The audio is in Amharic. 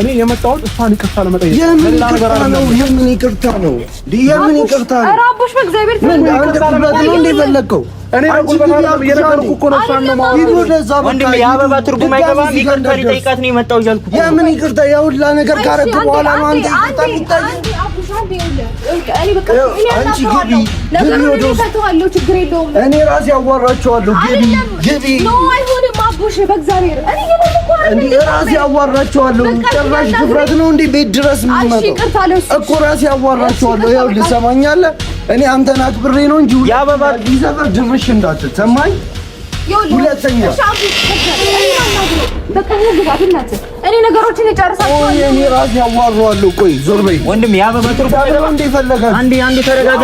እኔ የመጣሁት እሷን ይቅርታ ለመጠየቅ የምን ይቅርታ ነው? የምን ይቅርታ ነው? አቦሽ በእግዚአብሔር እኔ እየነገርኩህ እኮ ነው። እሷን ነው ወንድሜ የአበባ ትርጉም አይገባም። ይቅርታ ሊጠይቃት ነው የመጣው እያልኩት። የምን ይቅርታ? የሁላ ነገር ካረክ በኋላ ነው አንተ ይቅርታ የምትጠይቅ? እኔ ራሴ አዋራቸዋለሁ። ግቢ አይሆንም አቦሽ በእግዚአብሔር እኔ ራሴ አዋራቸዋለሁ። ጭራሽ ድፍረት ነው እንዴ ቤት ድረስ የምመጣው እኮ ራሴ አዋራቸዋለሁ። ያው ልሰማኛለህ? እኔ አንተን አክብሬ ነው እንጂ የአበባ ይዘፈር ድርሽ እንዳትል ሰማኝ። ሁለተኛ እኔ ነገሮችን እጨርሳለሁ። እኔ ራሴ አዋራዋለሁ። ቆይ ዞር በይ ወንድም። የአበባ ትርጉም እንደ ፈለጋችሁ አንዴ ተረጋጋ።